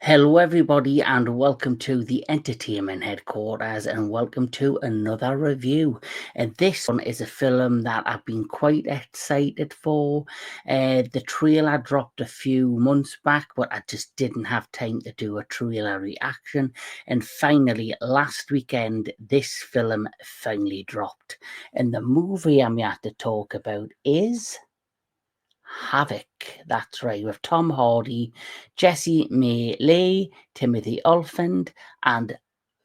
Hello, everybody, and welcome to the entertainment headquarters, and welcome to another review. And this one is a film that I've been quite excited for. The trailer dropped a few months back, but I just didn't have time to do a trailer reaction. And finally, last weekend, this film finally dropped. And the movie I'm here to talk about is Havoc. That's right, with Tom Hardy, Jessie May Lee, Timothy Olyphant, and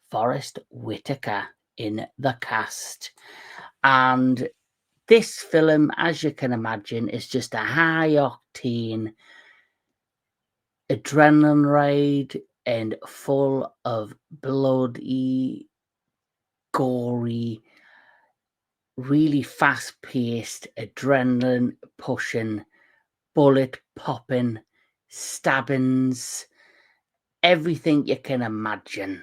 Forrest Whitaker in the cast. And this film, as you can imagine, is just a high-octane adrenaline ride and full of bloody, gory, really fast-paced, adrenaline-pushing, bullet popping, stabbings, everything you can imagine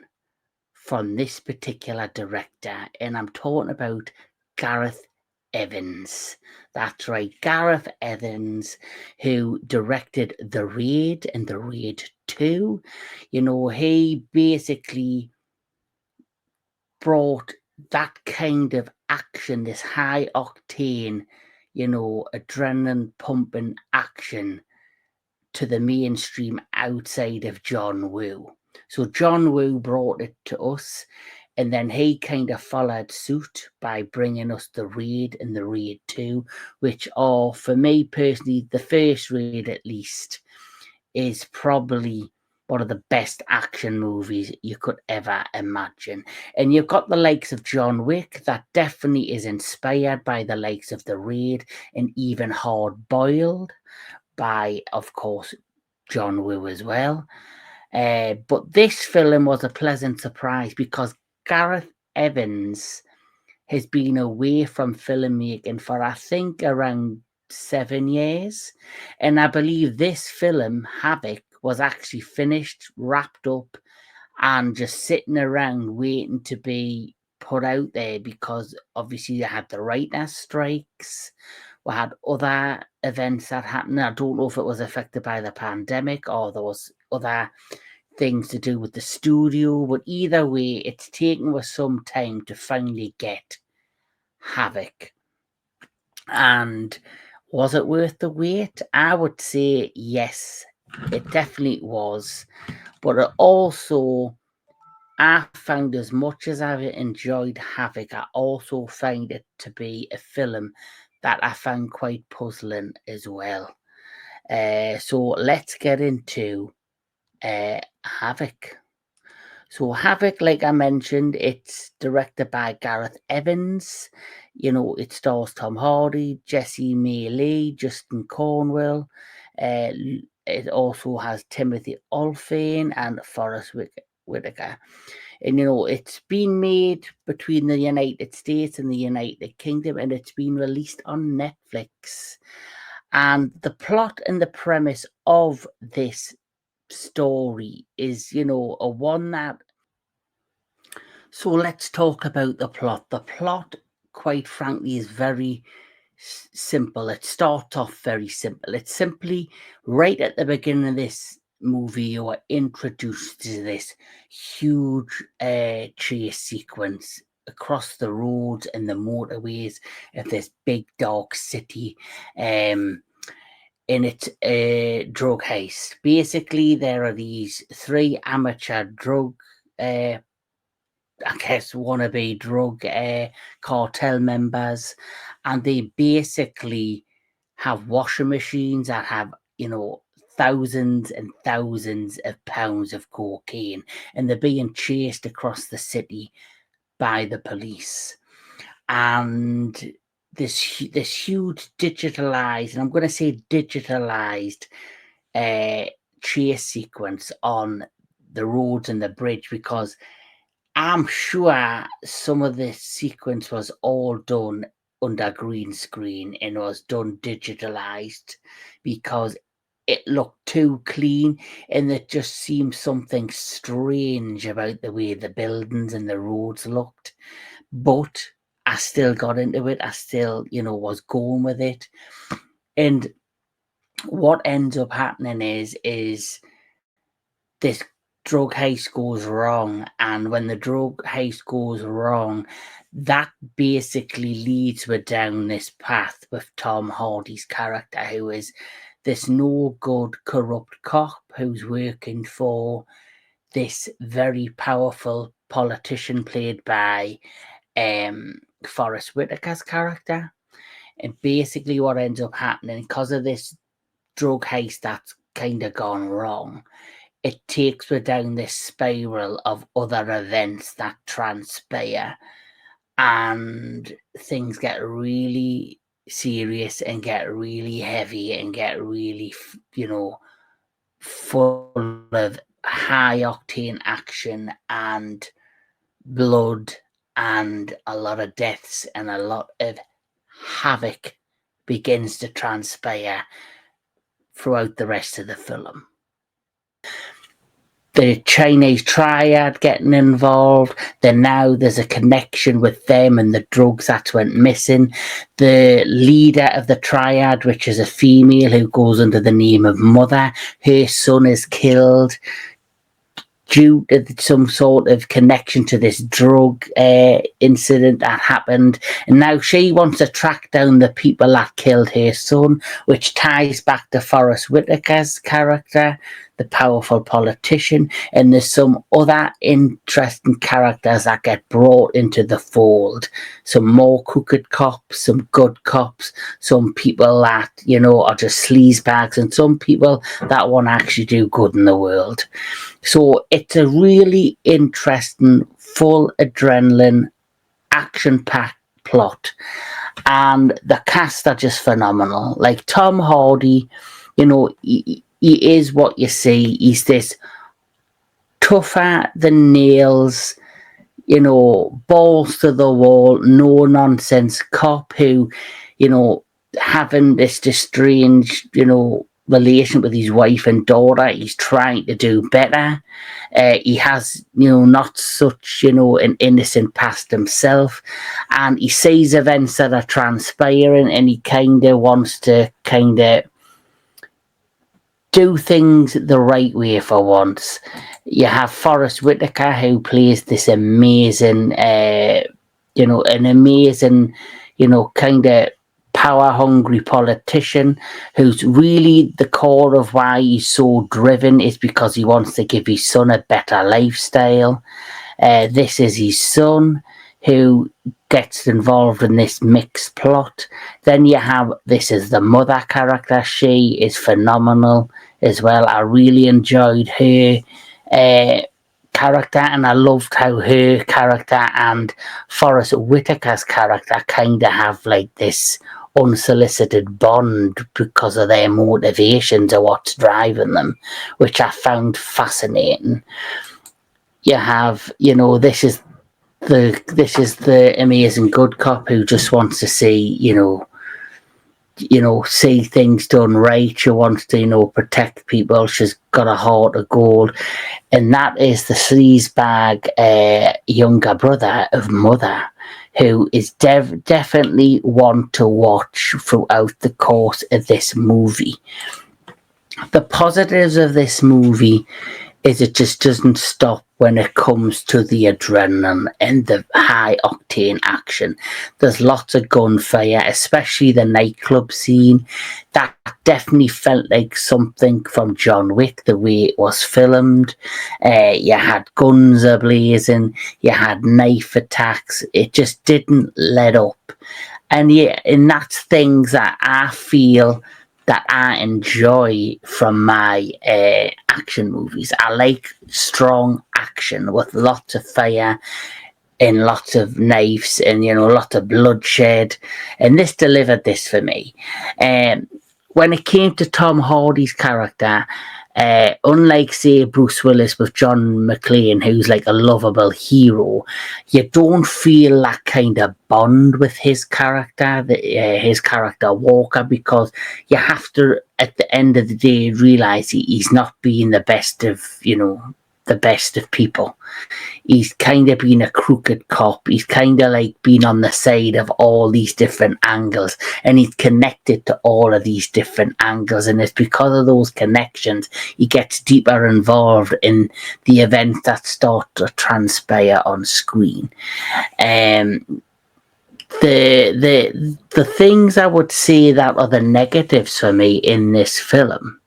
from this particular director. And I'm talking about Gareth Evans. That's right, Gareth Evans, who directed The Raid and The Raid 2. You know, he basically brought that kind of action, this high octane, you know, adrenaline pumping action to the mainstream outside of John Woo. So John Woo brought it to us, and then he kind of followed suit by bringing us The Raid and The Raid 2, which are, for me personally, the first Raid at least, is probably one of the best action movies you could ever imagine. And you've got the likes of John Wick, that definitely is inspired by the likes of The Raid, and even Hard Boiled by, of course, John Woo as well. But this film was a pleasant surprise because Gareth Evans has been away from filmmaking for, I think, around 7 years. And I believe this film, Havoc, was actually finished, wrapped up, and just sitting around waiting to be put out there because obviously you had the writers' strikes. We had other events that happened. I don't know if it was affected by the pandemic or there was other things to do with the studio, but either way, it's taken us some time to finally get Havoc. And was it worth the wait? I would say yes, it definitely was. But it also, I found, as much as I've enjoyed Havoc, I also find it to be a film that I found quite puzzling as well. So let's get into Havoc. So Havoc, like I mentioned, it's directed by Gareth Evans. You know, it stars Tom Hardy, Jessie May Lee, Justin Cornwell. It also has Timothy Olyphant and Forrest Whitaker. And, you know, it's been made between the United States and the United Kingdom, and it's been released on Netflix. And the plot and the premise of this story is, you know, a one that... So let's talk about the plot. The plot, quite frankly, is very simple. It starts off very simple. It's simply right at the beginning of this movie, you are introduced to this huge chase sequence across the roads and the motorways of this big dark city. And it's a drug heist. Basically, there are these three amateur drug I guess wannabe drug cartel members, and they basically have washing machines that have, you know, thousands and thousands of pounds of cocaine, and they're being chased across the city by the police. And this huge digitalized, and I'm going to say digitalized, chase sequence on the roads and the bridge, because I'm sure some of this sequence was all done under green screen and was done digitalized because it looked too clean, and it just seemed something strange about the way the buildings and the roads looked. But I still got into it. I still, was going with it. And what ends up happening is this drug heist goes wrong, and when the drug heist goes wrong, that basically leads her down this path with Tom Hardy's character, who is this no good corrupt cop who's working for this very powerful politician played by Forrest Whitaker's character. And basically what ends up happening, because of this drug heist that's kind of gone wrong, it takes her down this spiral of other events that transpire, and things get really serious and get really heavy and get really, full of high octane action and blood and a lot of deaths, and a lot of havoc begins to transpire throughout the rest of the film. The Chinese triad getting involved, then now there's a connection with them and the drugs that went missing. The leader of the triad, which is a female who goes under the name of Mother, her son is killed due to some sort of connection to this drug incident that happened. And now she wants to track down the people that killed her son, which ties back to Forrest Whitaker's character, the powerful politician. And there's some other interesting characters that get brought into the fold. Some more crooked cops, some good cops, some people that, are just sleazebags, and some people that want to actually do good in the world. So it's a really interesting, full adrenaline, action-packed plot. And the cast are just phenomenal. Like Tom Hardy, he is what you see. He's this tougher than nails, balls to the wall, no nonsense cop who, having this strange, relation with his wife and daughter. He's trying to do better. He has, not such, an innocent past himself, and he sees events that are transpiring, and he kind of wants to do things the right way for once. You have Forrest Whitaker, who plays this amazing, an amazing, kind of power-hungry politician who's really the core of why he's so driven is because he wants to give his son a better lifestyle. This is his son who gets involved in this mixed plot. Then you have, this is the mother character. She is phenomenal as well. I really enjoyed her character, and I loved how her character and Forrest Whitaker's character kind of have like this unsolicited bond because of their motivations or what's driving them, which I found fascinating. You have, this is the amazing good cop who just wants to see, see things done right. She wants to, protect people. She's got a heart of gold. And that is the sleazebag younger brother of Mother, who is definitely one to watch throughout the course of this movie. The positives of this movie is it just doesn't stop when it comes to the adrenaline and the high octane action. There's lots of gunfire, especially the nightclub scene. That definitely felt like something from John Wick, the way it was filmed. You had guns ablazing, you had knife attacks. It just didn't let up. And that's things that I feel that I enjoy from my action movies. I like strong action with lots of fire and lots of knives and, lots of bloodshed. And this delivered this for me. When it came to Tom Hardy's character, Unlike, say, Bruce Willis with John McClane, who's like a lovable hero, you don't feel that kind of bond with his character, his character Walker, because you have to, at the end of the day, realise he's not being the best of, the best of people. He's kind of been a crooked cop. He's kind of like been on the side of all these different angles, and he's connected to all of these different angles. And it's because of those connections he gets deeper involved in the events that start to transpire on screen. The things I would say that are the negatives for me in this film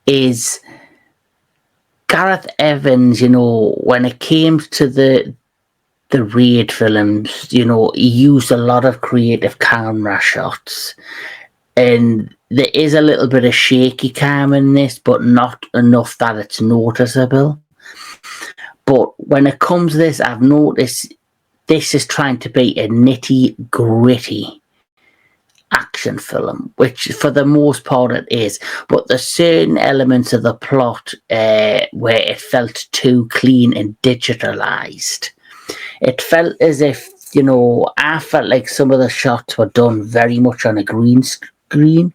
is Gareth Evans, when it came to the Raid films, he used a lot of creative camera shots. And there is a little bit of shaky cam in this, but not enough that it's noticeable. But when it comes to this, I've noticed this is trying to be a nitty-gritty action film, which for the most part it is, but there's certain elements of the plot where it felt too clean and digitalized. It felt as if, I felt like some of the shots were done very much on a green screen.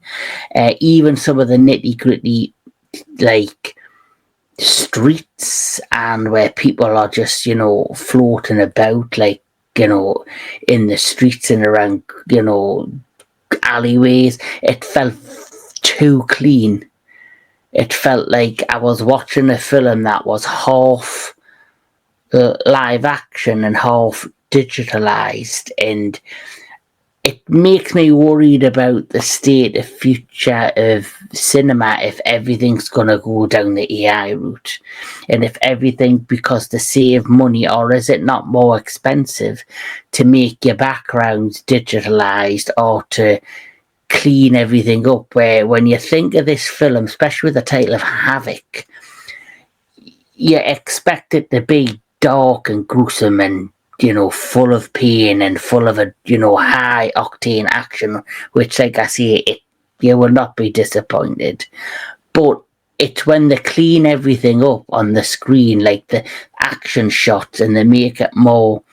Even some of the nitty-gritty, like streets and where people are just, floating about, like, in the streets and around, alleyways, it felt too clean. It felt like I was watching a film that was half live action and half digitalized, and it makes me worried about the state of future of cinema if everything's going to go down the AI route, and if everything, because to save money, or is it not more expensive to make your backgrounds digitalized or to clean everything up, where when you think of this film, especially with the title of Havoc, you expect it to be dark and gruesome and full of pain and full of a high octane action, which, like I say, you will not be disappointed. But it's when they clean everything up on the screen, like the action shots, and they make it more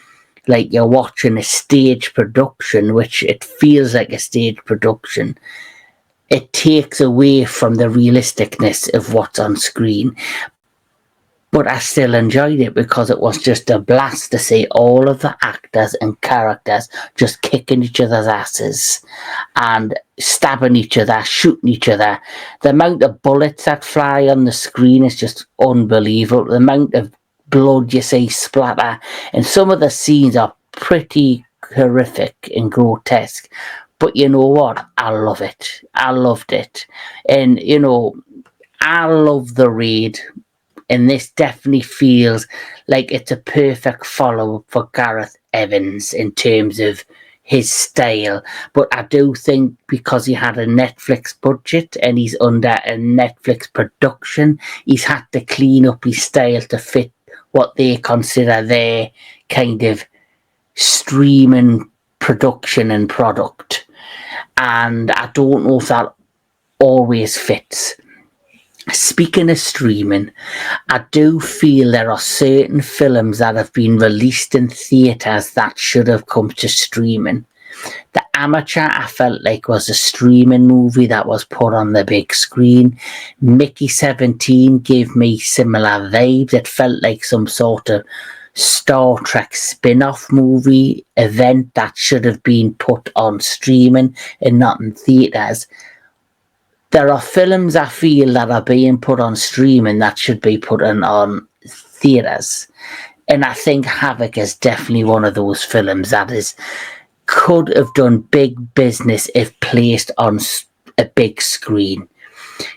like you're watching a stage production, which it feels like a stage production. It takes away from the realisticness of what's on screen. But I still enjoyed it because it was just a blast to see all of the actors and characters just kicking each other's asses and stabbing each other, shooting each other. The amount of bullets that fly on the screen is just unbelievable. The amount of blood you see splatter. And some of the scenes are pretty horrific and grotesque. But you know what? I love it. I loved it. And, I love the Raid. And this definitely feels like it's a perfect follow-up for Gareth Evans in terms of his style. But I do think because he had a Netflix budget and he's under a Netflix production, he's had to clean up his style to fit what they consider their kind of streaming production and product. And I don't know if that always fits. Speaking of streaming, I do feel there are certain films that have been released in theatres that should have come to streaming. The Amateur, I felt like, was a streaming movie that was put on the big screen. Mickey 17 gave me similar vibes. It felt like some sort of Star Trek spin-off movie event that should have been put on streaming and not in theatres. There are films I feel that are being put on streaming that should be put on theatres. And I think Havoc is definitely one of those films that could have done big business if placed on a big screen.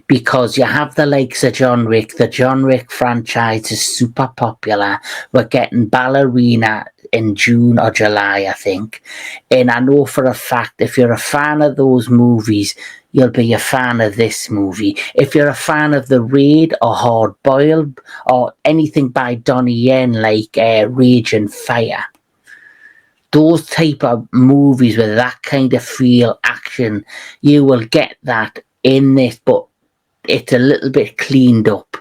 Because you have the likes of John Wick. The John Wick franchise is super popular. We're getting Ballerina in June or July, I think. And I know for a fact, if you're a fan of those movies, you'll be a fan of this movie. If you're a fan of The Raid or Hard Boiled or anything by Donnie Yen like Rage and Fire, those type of movies with that kind of feel action, you will get that in this. But it's a little bit cleaned up,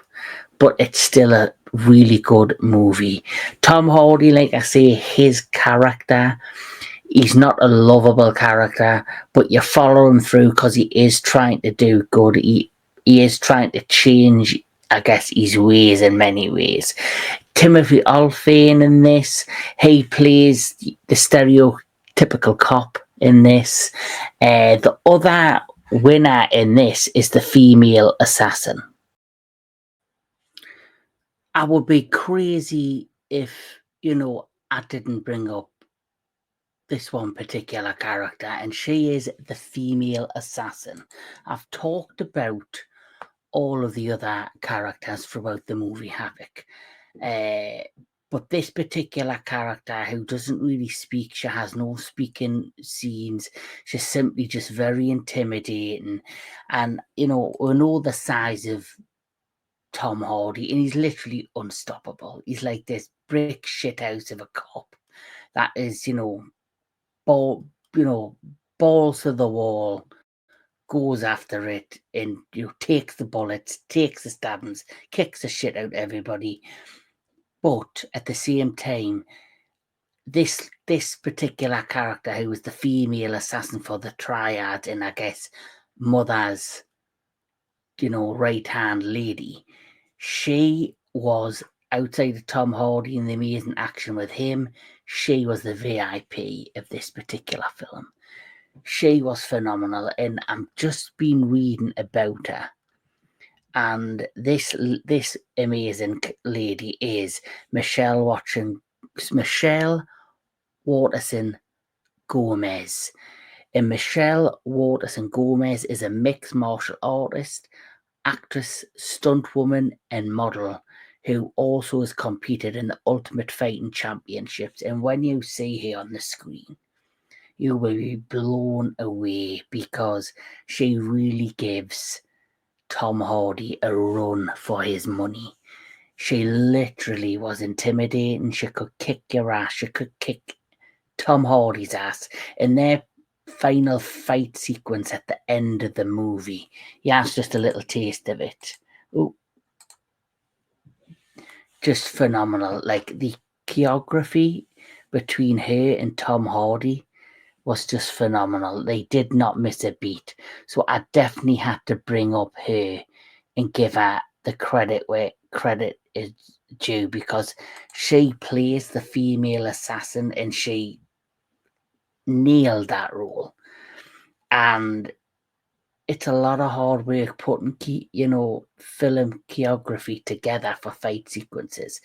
but it's still a really good movie. Tom Hardy, like I say, his character, he's not a lovable character, but you follow him through because he is trying to do good. He is trying to change, I guess, his ways in many ways. Timothy Olyphant in this, he plays the stereotypical cop in this. The other winner in this is the female assassin. I would be crazy if, I didn't bring up this one particular character, and she is the female assassin. I've talked about all of the other characters throughout the movie Havoc. But this particular character, who doesn't really speak, she has no speaking scenes, she's simply just very intimidating. And, we know the size of Tom Hardy, and he's literally unstoppable. He's like this brick shit house of a cop that is, ball, balls to the wall, goes after it, and takes the bullets, takes the stabbings, kicks the shit out of everybody. But at the same time, this particular character, who was the female assassin for the triad, and I guess Mother's, right hand lady, she was, outside of Tom Hardy and the amazing action with him, she was the VIP of this particular film. She was phenomenal, and I'm just been reading about her. And this amazing lady is Michelle Waterson Gomez. And Michelle Waterson Gomez is a mixed martial artist, actress, stunt woman, and model who also has competed in the Ultimate Fighting Championships. And when you see her on the screen, you will be blown away, because she really gives Tom Hardy a run for his money. She literally was intimidating. She could kick your ass. She could kick Tom Hardy's ass. In their final fight sequence at the end of the movie, that's just a little taste of it. Ooh, just phenomenal. Like, the choreography between her and Tom Hardy was just phenomenal. They did not miss a beat. So I definitely had to bring up her and give her the credit where credit is due, because she plays the female assassin and she nailed that role. And it's a lot of hard work putting film choreography together for fight sequences,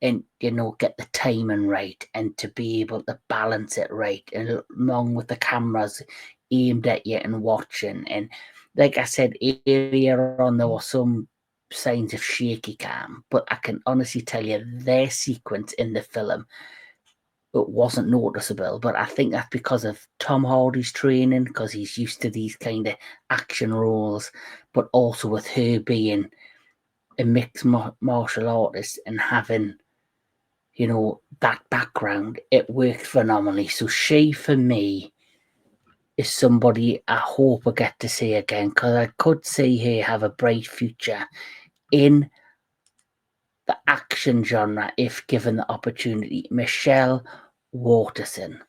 and get the timing right, and to be able to balance it right, and along with the cameras aimed at you and watching. And like I said earlier on, there were some signs of shaky cam, but I can honestly tell you, their sequence in the film, it wasn't noticeable. But I think that's because of Tom Hardy's training, because he's used to these kind of action roles, but also with her being a mixed martial artist and having, that background, it worked phenomenally. So she, for me, is somebody I hope I get to see again, because I could see her have a bright future in the action genre if given the opportunity. Michelle Waterson.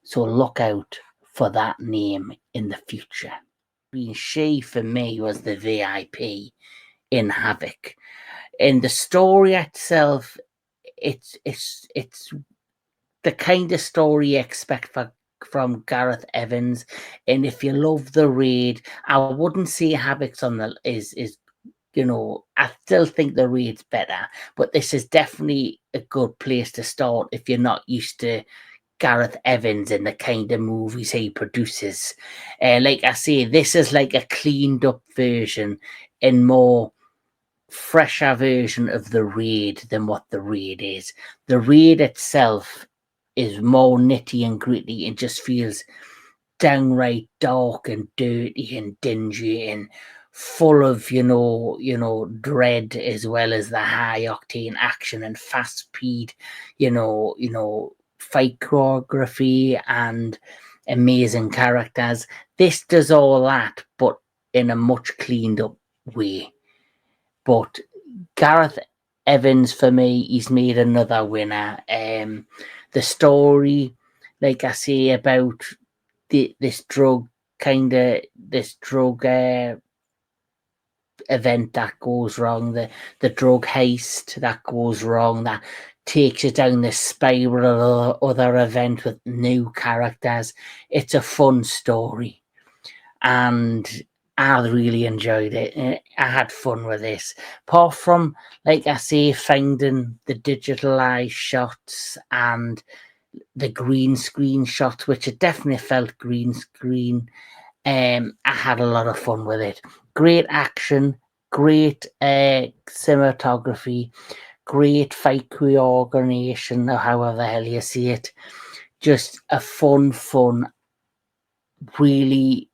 So look out for that name in the future. She, for me, was the VIP in Havoc. In the story itself, it's the kind of story you expect from Gareth Evans. And if you love the Raid, I wouldn't say Havoc's on the is I still think the Raid's better, but this is definitely a good place to start if you're not used to Gareth Evans and the kind of movies he produces. Like I say, this is like a cleaned up version and more fresher version of the Raid than what the Raid is. The Raid itself is more nitty and gritty and just feels downright dark and dirty and dingy and full of dread, as well as the high octane action and fast speed, fight choreography and amazing characters. This does all that, but in a much cleaned up way. But Gareth Evans, for me, he's made another winner. The story, like I say, about this drug event that goes wrong, the drug heist that goes wrong, that takes you down this spiral of other event with new characters. It's a fun story, and I really enjoyed it. I had fun with this. Apart from, like I say, finding the digitalized shots and the green screen shots, which it definitely felt green screen. I had a lot of fun with it. Great action, great cinematography, great fight coordination, or however the hell you see it. Just a fun, really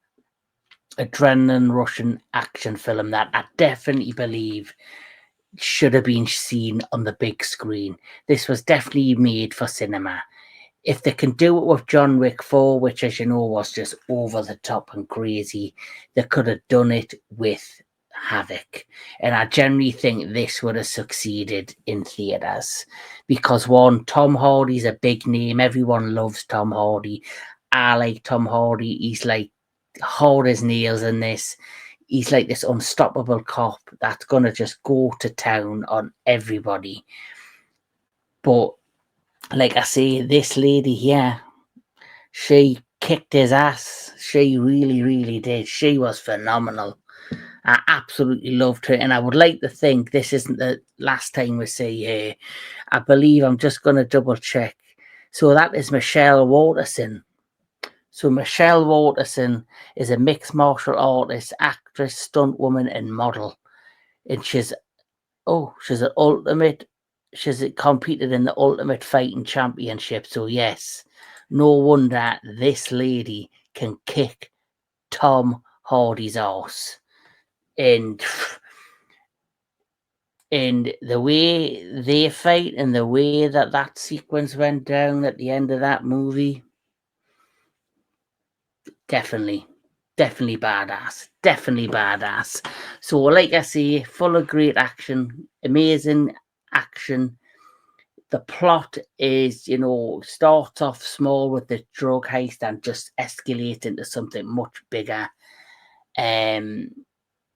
adrenaline rushing action film that I definitely believe should have been seen on the big screen. This was definitely made for cinema. If they can do it with John Wick 4, which, as you know, was just over the top and crazy, they could have done it with Havoc. And I generally think this would have succeeded in theatres. Because, one, Tom Hardy's a big name. Everyone loves Tom Hardy. I like Tom Hardy. He's like hard as nails in this. He's like this unstoppable cop that's going to just go to town on everybody. But like I say, this lady here, she kicked his ass. She really, really did. She was phenomenal. I absolutely loved her, and I would like to think this isn't the last time we see her. I believe, I'm just going to double check. So that is Michelle Waterson. So Michelle Waterson is a mixed martial artist, actress, stunt woman, and model. And she's competed in the Ultimate Fighting Championship. So yes, no wonder this lady can kick Tom Hardy's ass. And the way they fight and the way that sequence went down at the end of that movie, definitely badass. So like I say, full of great action, amazing action. The plot is, starts off small with the drug heist and just escalates into something much bigger.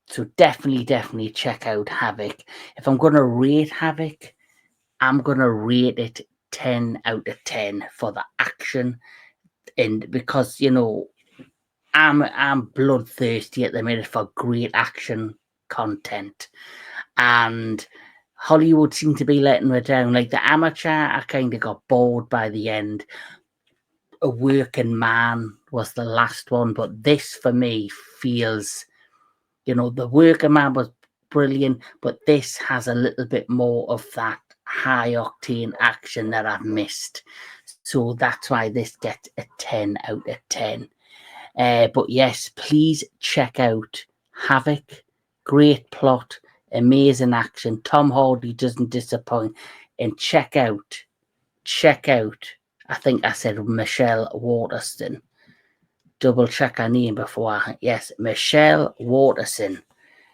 So definitely check out Havoc. If I'm going to rate Havoc, I'm going to rate it 10 out of 10 for the action. And because, I'm bloodthirsty at the minute for great action content. And Hollywood seemed to be letting me down. Like The Amateur, I kind of got bored by the end. A Working Man was the last one, but this for me feels, The Working Man was brilliant, but this has a little bit more of that high octane action that I've missed. So that's why this gets a 10 out of 10. But yes, please check out Havoc. Great plot, amazing action. Tom Hardy doesn't disappoint. And check out, I think I said Michelle Waterson. Double check her name before. Yes, Michelle Waterson.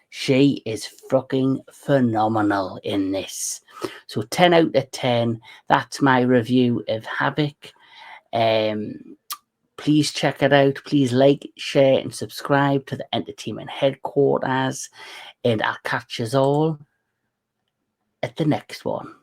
She is fucking phenomenal in this. So 10 out of 10. That's my review of Havoc. Please check it out. Please like, share, and subscribe to the Entertainment Headquarters. And I'll catch us all at the next one.